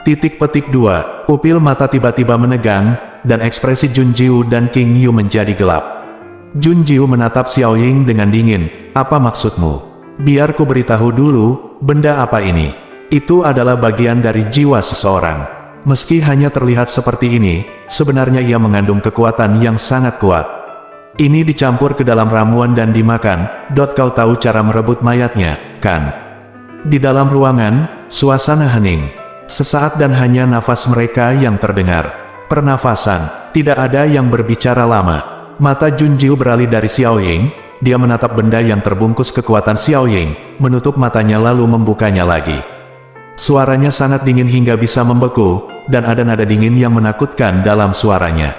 Titik-petik 2, pupil mata tiba-tiba menegang, dan ekspresi Jun Jiu dan King Yu menjadi gelap. Jun Jiu menatap Xiao Ying dengan dingin, apa maksudmu? Biar ku beritahu dulu, benda apa ini? Itu adalah bagian dari jiwa seseorang. Meski hanya terlihat seperti ini, sebenarnya ia mengandung kekuatan yang sangat kuat. Ini dicampur ke dalam ramuan dan dimakan, kau tahu cara merebut mayatnya, kan? Di dalam ruangan, suasana hening. Sesaat dan hanya nafas mereka yang terdengar. Pernafasan, tidak ada yang berbicara lama. Mata Jun Jiu beralih dari Xiao Ying, dia menatap benda yang terbungkus kekuatan Xiao Ying, menutup matanya lalu membukanya lagi. Suaranya sangat dingin hingga bisa membeku, dan ada nada dingin yang menakutkan dalam suaranya.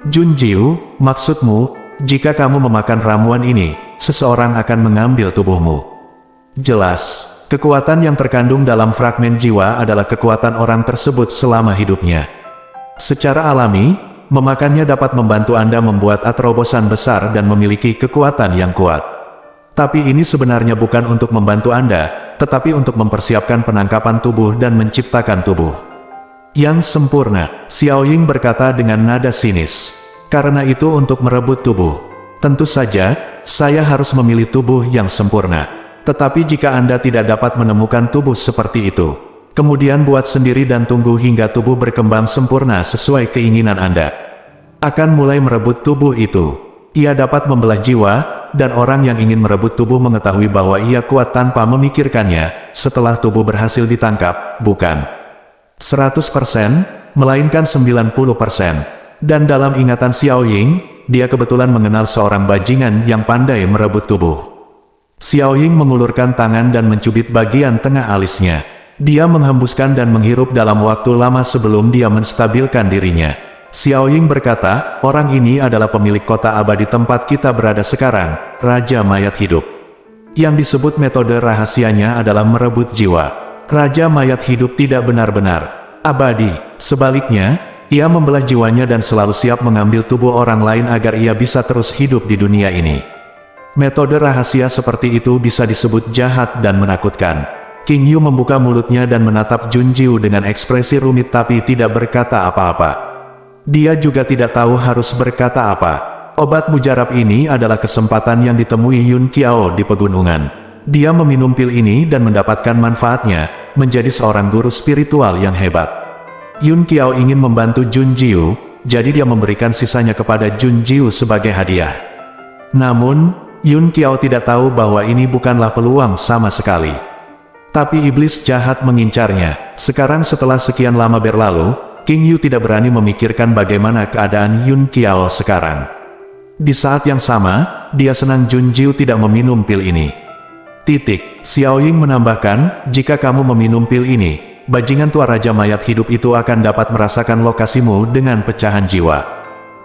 Jun Jiu, maksudmu, jika kamu memakan ramuan ini, seseorang akan mengambil tubuhmu. Jelas. Kekuatan yang terkandung dalam fragmen jiwa adalah kekuatan orang tersebut selama hidupnya. Secara alami, memakannya dapat membantu Anda membuat terobosan besar dan memiliki kekuatan yang kuat. Tapi ini sebenarnya bukan untuk membantu Anda, tetapi untuk mempersiapkan penangkapan tubuh dan menciptakan tubuh yang sempurna, Xiao Ying berkata dengan nada sinis. Karena itu untuk merebut tubuh. Tentu saja, saya harus memilih tubuh yang sempurna. Tetapi jika Anda tidak dapat menemukan tubuh seperti itu, kemudian buat sendiri dan tunggu hingga tubuh berkembang sempurna sesuai keinginan Anda. Akan mulai merebut tubuh itu. Ia dapat membelah jiwa, dan orang yang ingin merebut tubuh mengetahui bahwa ia kuat tanpa memikirkannya, setelah tubuh berhasil ditangkap, bukan 100%, melainkan 90%. Dan dalam ingatan Xiao Ying, dia kebetulan mengenal seorang bajingan yang pandai merebut tubuh. Xiao Ying mengulurkan tangan dan mencubit bagian tengah alisnya. Dia menghembuskan dan menghirup dalam waktu lama sebelum dia menstabilkan dirinya. Xiao Ying berkata, orang ini adalah pemilik kota abadi tempat kita berada sekarang, Raja Mayat Hidup. Yang disebut metode rahasianya adalah merebut jiwa. Raja Mayat Hidup tidak benar-benar abadi. Sebaliknya, ia membelah jiwanya dan selalu siap mengambil tubuh orang lain agar ia bisa terus hidup di dunia ini. Metode rahasia seperti itu bisa disebut jahat dan menakutkan. King Yu membuka mulutnya dan menatap Jun Jiu dengan ekspresi rumit tapi tidak berkata apa-apa. Dia juga tidak tahu harus berkata apa. Obat mujarab ini adalah kesempatan yang ditemui Yun Qiao di pegunungan. Dia meminum pil ini dan mendapatkan manfaatnya, menjadi seorang guru spiritual yang hebat. Yun Qiao ingin membantu Jun Jiu, jadi dia memberikan sisanya kepada Jun Jiu sebagai hadiah. Namun, Yun Qiao tidak tahu bahwa ini bukanlah peluang sama sekali. Tapi iblis jahat mengincarnya. Sekarang setelah sekian lama berlalu, King Yu tidak berani memikirkan bagaimana keadaan Yun Qiao sekarang. Di saat yang sama, dia senang Jun Jiu tidak meminum pil ini. Xiao Ying menambahkan, jika kamu meminum pil ini, bajingan tua Raja Mayat Hidup itu akan dapat merasakan lokasimu dengan pecahan jiwa.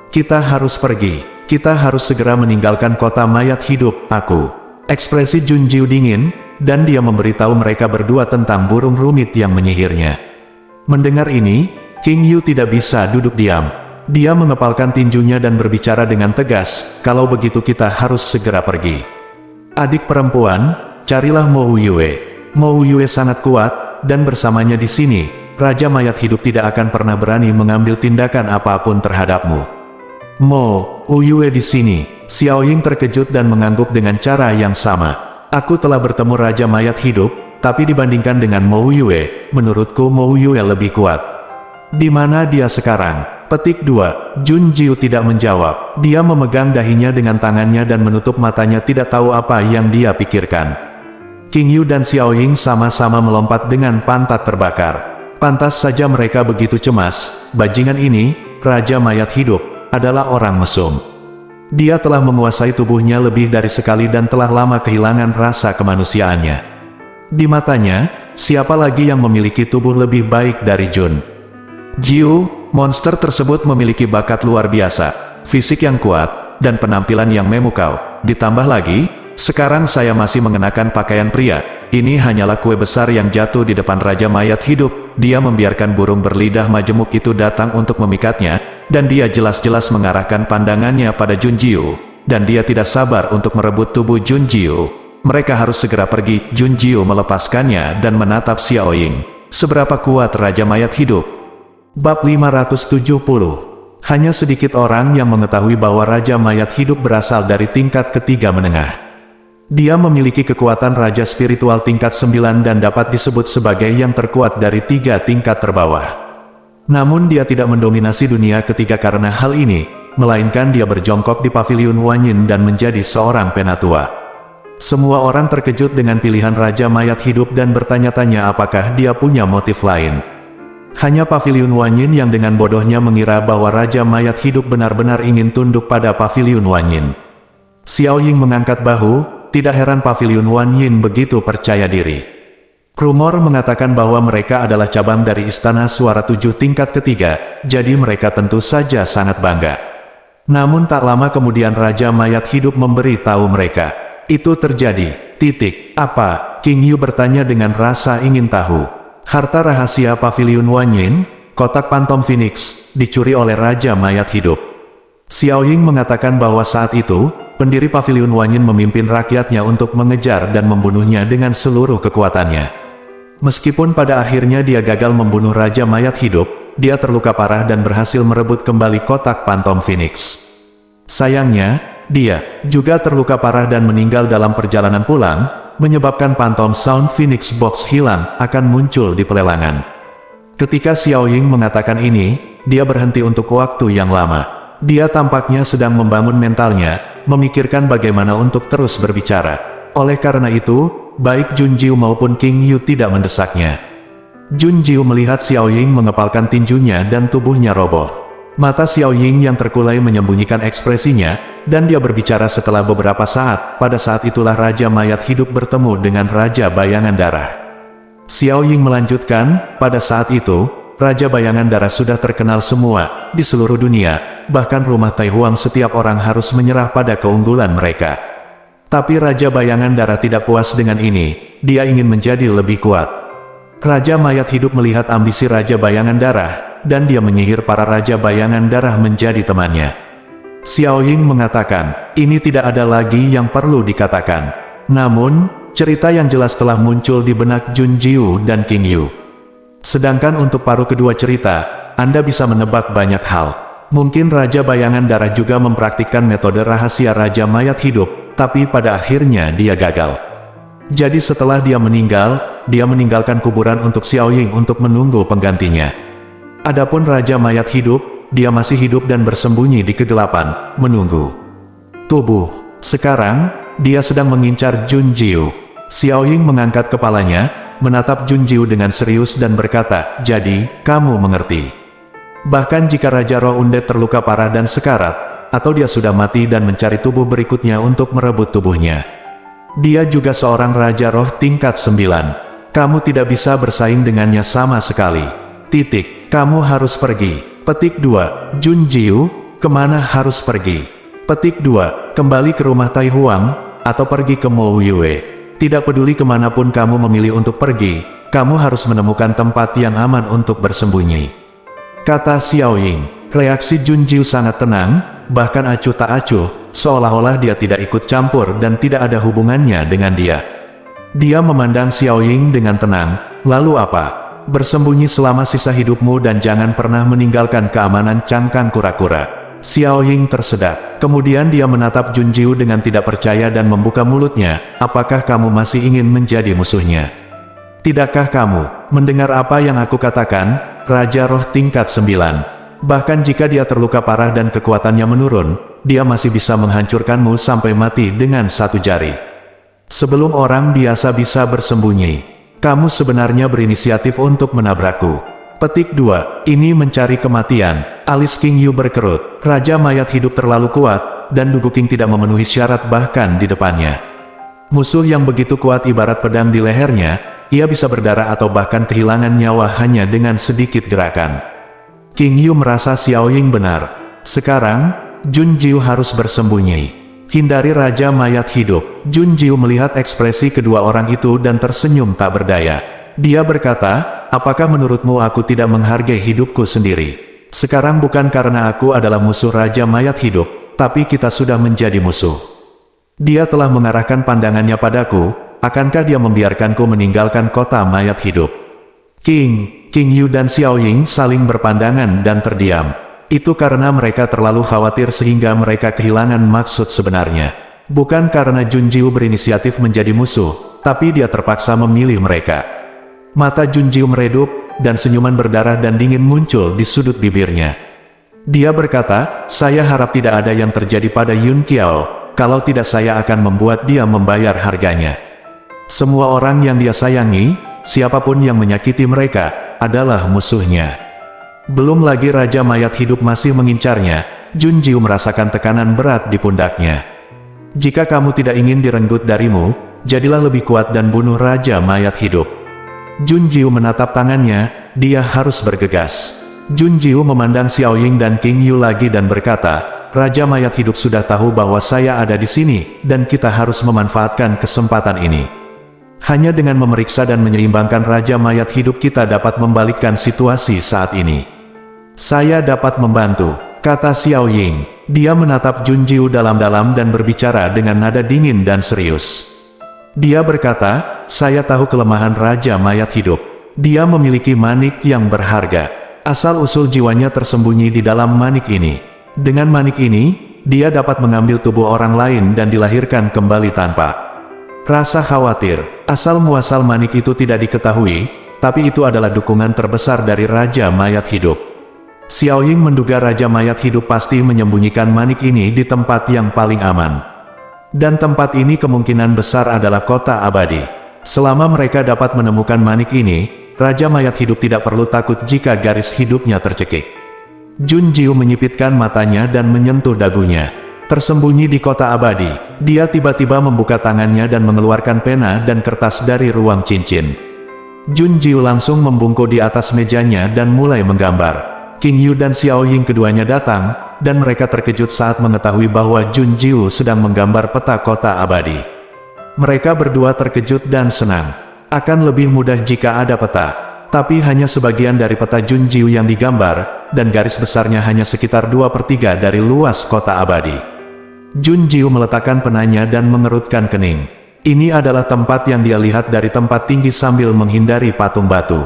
Kita harus pergi. Kita harus segera meninggalkan kota mayat hidup, aku. Ekspresi Jun Jiu dingin, dan dia memberitahu mereka berdua tentang burung rumit yang menyihirnya. Mendengar ini, King Yu tidak bisa duduk diam. Dia mengepalkan tinjunya dan berbicara dengan tegas, kalau begitu kita harus segera pergi. Adik perempuan, carilah Mo Yue. Mo Yue sangat kuat, dan bersamanya di sini, Raja Mayat Hidup tidak akan pernah berani mengambil tindakan apapun terhadapmu. Mo Yue di sini. Xiao Ying terkejut dan mengangguk dengan cara yang sama. Aku telah bertemu Raja Mayat Hidup, tapi dibandingkan dengan Mo Yue, menurutku Mo Yue lebih kuat. Di mana dia sekarang? Petik 2. Jun Jiu tidak menjawab. Dia memegang dahinya dengan tangannya dan menutup matanya tidak tahu apa yang dia pikirkan. King Yu dan Xiao Ying sama-sama melompat dengan pantat terbakar. Pantas saja mereka begitu cemas, bajingan ini, Raja Mayat Hidup, adalah orang mesum. Dia telah menguasai tubuhnya lebih dari sekali dan telah lama kehilangan rasa kemanusiaannya. Di matanya, siapa lagi yang memiliki tubuh lebih baik dari Jun Jiu? Monster tersebut memiliki bakat luar biasa, fisik yang kuat, dan penampilan yang memukau. Ditambah lagi, sekarang saya masih mengenakan pakaian pria. Ini hanyalah kue besar yang jatuh di depan Raja Mayat Hidup. Dia membiarkan burung berlidah majemuk itu datang untuk memikatnya, dan dia jelas-jelas mengarahkan pandangannya pada Jun Jiu, dan dia tidak sabar untuk merebut tubuh Jun Jiu. Mereka harus segera pergi. Jun Jiu melepaskannya dan menatap Xiao Ying. Seberapa kuat Raja Mayat Hidup? Bab 570. Hanya sedikit orang yang mengetahui bahwa Raja Mayat Hidup berasal dari tingkat ketiga menengah. Dia memiliki kekuatan Raja Spiritual tingkat 9 dan dapat disebut sebagai yang terkuat dari 3 tingkat terbawah. Namun dia tidak mendominasi dunia ketiga karena hal ini, melainkan dia berjongkok di paviliun Wanyin dan menjadi seorang penatua. Semua orang terkejut dengan pilihan Raja Mayat Hidup dan bertanya-tanya apakah dia punya motif lain. Hanya paviliun Wanyin yang dengan bodohnya mengira bahwa Raja Mayat Hidup benar-benar ingin tunduk pada paviliun Wanyin. Xiao Ying mengangkat bahu. Tidak heran paviliun Wanyin begitu percaya diri. Rumor mengatakan bahwa mereka adalah cabang dari Istana Suara 7 tingkat ketiga, jadi mereka tentu saja sangat bangga. Namun tak lama kemudian Raja Mayat Hidup memberi tahu mereka. Itu terjadi. Apa? King Yu bertanya dengan rasa ingin tahu. Harta rahasia paviliun Wanyin, kotak Phantom Phoenix, dicuri oleh Raja Mayat Hidup. Xiao Ying mengatakan bahwa saat itu, pendiri paviliun Wanyin memimpin rakyatnya untuk mengejar dan membunuhnya dengan seluruh kekuatannya. Meskipun pada akhirnya dia gagal membunuh Raja Mayat Hidup, dia terluka parah dan berhasil merebut kembali kotak Phantom Phoenix. Sayangnya, dia juga terluka parah dan meninggal dalam perjalanan pulang, menyebabkan Phantom Sound Phoenix Box hilang akan muncul di pelelangan. Ketika Xiao Ying mengatakan ini, dia berhenti untuk waktu yang lama. Dia tampaknya sedang membangun mentalnya, memikirkan bagaimana untuk terus berbicara. Oleh karena itu, baik Jun Jiu maupun King Yu tidak mendesaknya. Jun Jiu melihat Xiao Ying mengepalkan tinjunya dan tubuhnya roboh. Mata Xiao Ying yang terkulai menyembunyikan ekspresinya, dan dia berbicara setelah beberapa saat. Pada saat itulah Raja Mayat Hidup bertemu dengan Raja Bayangan Darah. Xiao Ying melanjutkan, pada saat itu, Raja Bayangan Darah sudah terkenal semua, di seluruh dunia. Bahkan rumah Tai Huang setiap orang harus menyerah pada keunggulan mereka. Tapi Raja Bayangan Darah tidak puas dengan ini, dia ingin menjadi lebih kuat. Raja Mayat Hidup melihat ambisi Raja Bayangan Darah, dan dia menyihir para Raja Bayangan Darah menjadi temannya. Xiao Ying mengatakan, ini tidak ada lagi yang perlu dikatakan. Namun, cerita yang jelas telah muncul di benak Jun Jiu dan King Yu. Sedangkan untuk paruh kedua cerita, Anda bisa menebak banyak hal. Mungkin Raja Bayangan Darah juga mempraktikkan metode rahasia Raja Mayat Hidup, tapi pada akhirnya dia gagal. Jadi setelah dia meninggalkan kuburan untuk Xiao Ying untuk menunggu penggantinya. Adapun Raja Mayat Hidup, dia masih hidup dan bersembunyi di kegelapan, menunggu. Tubuh. Sekarang, dia sedang mengincar Jun Jiu. Xiao Ying mengangkat kepalanya, menatap Jun Jiu dengan serius dan berkata, jadi, kamu mengerti. Bahkan jika Raja Roh Undead terluka parah dan sekarat, atau dia sudah mati dan mencari tubuh berikutnya untuk merebut tubuhnya. Dia juga seorang Raja Roh tingkat 9. Kamu tidak bisa bersaing dengannya sama sekali. Kamu harus pergi. Petik 2. Jun Jiu, kemana harus pergi? Petik 2. Kembali ke rumah Tai Huang, atau pergi ke Mo Yue. Tidak peduli kemanapun kamu memilih untuk pergi, kamu harus menemukan tempat yang aman untuk bersembunyi. Kata Xiao Ying. Reaksi Jun Jiu sangat tenang, bahkan acuh tak acuh, seolah-olah dia tidak ikut campur dan tidak ada hubungannya dengan dia. Dia memandang Xiao Ying dengan tenang, lalu apa? Bersembunyi selama sisa hidupmu dan jangan pernah meninggalkan keamanan cangkang kura-kura. Xiao Ying tersedak. Kemudian dia menatap Jun Jiu dengan tidak percaya dan membuka mulutnya, apakah kamu masih ingin menjadi musuhnya? Tidakkah kamu mendengar apa yang aku katakan? Raja Roh tingkat 9. Bahkan jika dia terluka parah dan kekuatannya menurun, dia masih bisa menghancurkanmu sampai mati dengan satu jari. Sebelum orang biasa bisa bersembunyi, kamu sebenarnya berinisiatif untuk menabrakku. Petik 2. Ini mencari kematian. Alis King Yu berkerut. Raja mayat hidup terlalu kuat, dan Dugu King tidak memenuhi syarat bahkan di depannya. Musuh yang begitu kuat ibarat pedang di lehernya, ia bisa berdarah atau bahkan kehilangan nyawa hanya dengan sedikit gerakan. King Yu merasa Xiao Ying benar. Sekarang, Jun Jiu harus bersembunyi. Hindari Raja Mayat Hidup. Jun Jiu melihat ekspresi kedua orang itu dan tersenyum tak berdaya. Dia berkata, apakah menurutmu aku tidak menghargai hidupku sendiri? Sekarang bukan karena aku adalah musuh Raja Mayat Hidup, tapi kita sudah menjadi musuh. Dia telah mengarahkan pandangannya padaku, akankah dia membiarkanku meninggalkan kota mayat hidup? King Yu dan Xiao Ying saling berpandangan dan terdiam. Itu karena mereka terlalu khawatir sehingga mereka kehilangan maksud sebenarnya. Bukan karena Jun Jiu berinisiatif menjadi musuh, tapi dia terpaksa memilih mereka. Mata Jun Jiu meredup, dan senyuman berdarah dan dingin muncul di sudut bibirnya. Dia berkata, saya harap tidak ada yang terjadi pada Yun Qiao, kalau tidak saya akan membuat dia membayar harganya. Semua orang yang dia sayangi, siapapun yang menyakiti mereka, adalah musuhnya. Belum lagi Raja Mayat Hidup masih mengincarnya, Jun Jiu merasakan tekanan berat di pundaknya. Jika kamu tidak ingin direnggut darimu, jadilah lebih kuat dan bunuh Raja Mayat Hidup. Jun Jiu menatap tangannya, dia harus bergegas. Jun Jiu memandang Xiao Ying dan King Yu lagi dan berkata, Raja Mayat Hidup sudah tahu bahwa saya ada di sini, dan kita harus memanfaatkan kesempatan ini. Hanya dengan memeriksa dan menyeimbangkan Raja Mayat Hidup kita dapat membalikkan situasi saat ini. Saya dapat membantu, kata Xiao Ying. Dia menatap Jun Jiu dalam-dalam dan berbicara dengan nada dingin dan serius. Dia berkata, saya tahu kelemahan Raja Mayat Hidup. Dia memiliki manik yang berharga. Asal-usul jiwanya tersembunyi di dalam manik ini. Dengan manik ini, dia dapat mengambil tubuh orang lain dan dilahirkan kembali tanpa rasa khawatir. Asal-muasal manik itu tidak diketahui, tapi itu adalah dukungan terbesar dari Raja Mayat Hidup. Xiao Ying menduga Raja Mayat Hidup pasti menyembunyikan manik ini di tempat yang paling aman. Dan tempat ini kemungkinan besar adalah kota abadi. Selama mereka dapat menemukan manik ini, Raja Mayat Hidup tidak perlu takut jika garis hidupnya tercekik. Jun Jiu menyipitkan matanya dan menyentuh dagunya. Tersembunyi di kota abadi, dia tiba-tiba membuka tangannya dan mengeluarkan pena dan kertas dari ruang cincin. Jun Jiu langsung membungkuk di atas mejanya dan mulai menggambar. King Yu dan Xiao Ying keduanya datang, dan mereka terkejut saat mengetahui bahwa Jun Jiu sedang menggambar peta kota abadi. Mereka berdua terkejut dan senang. Akan lebih mudah jika ada peta, tapi hanya sebagian dari peta Jun Jiu yang digambar, dan garis besarnya hanya sekitar 2/3 dari luas kota abadi. Jun Jiu meletakkan penanya dan mengerutkan kening. Ini adalah tempat yang dia lihat dari tempat tinggi sambil menghindari patung batu.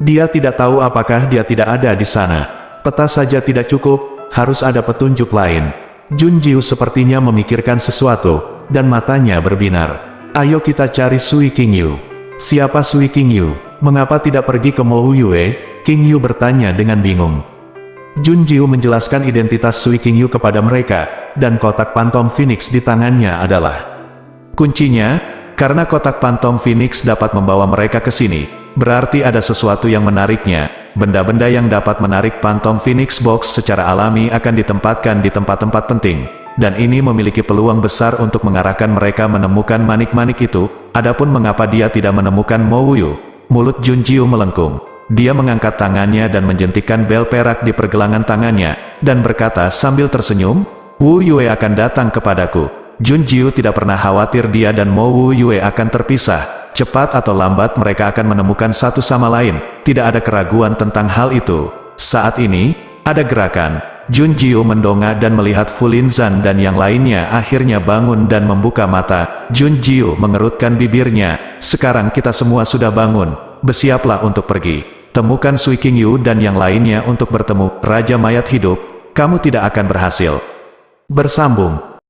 Dia tidak tahu apakah dia tidak ada di sana. Peta saja tidak cukup, harus ada petunjuk lain. Jun Jiu sepertinya memikirkan sesuatu, dan matanya berbinar. Ayo kita cari Sui King Yu. Siapa Sui King Yu? Mengapa tidak pergi ke Mou Yue? King Yu bertanya dengan bingung. Jun Jiu menjelaskan identitas Sui King Yu kepada mereka, dan kotak pantom Phoenix di tangannya adalah kuncinya. Karena kotak pantom Phoenix dapat membawa mereka ke sini, berarti ada sesuatu yang menariknya. Benda-benda yang dapat menarik pantom Phoenix Box secara alami akan ditempatkan di tempat-tempat penting, dan ini memiliki peluang besar untuk mengarahkan mereka menemukan manik-manik itu. Adapun mengapa dia tidak menemukan Mo Wuyu, mulut Jun Jiu melengkung. Dia mengangkat tangannya dan menjentikkan bel perak di pergelangan tangannya, dan berkata sambil tersenyum, Wu Yue akan datang kepadaku. Jun Jiu tidak pernah khawatir dia dan Mo Wu Yue akan terpisah. Cepat atau lambat mereka akan menemukan satu sama lain, tidak ada keraguan tentang hal itu. Saat ini, ada gerakan. Jun Jiu mendongak dan melihat Fu Linzan dan yang lainnya akhirnya bangun dan membuka mata. Jun Jiu mengerutkan bibirnya, sekarang kita semua sudah bangun, bersiaplah untuk pergi. Temukan Sui King Yu dan yang lainnya untuk bertemu Raja Mayat Hidup, kamu tidak akan berhasil. Bersambung.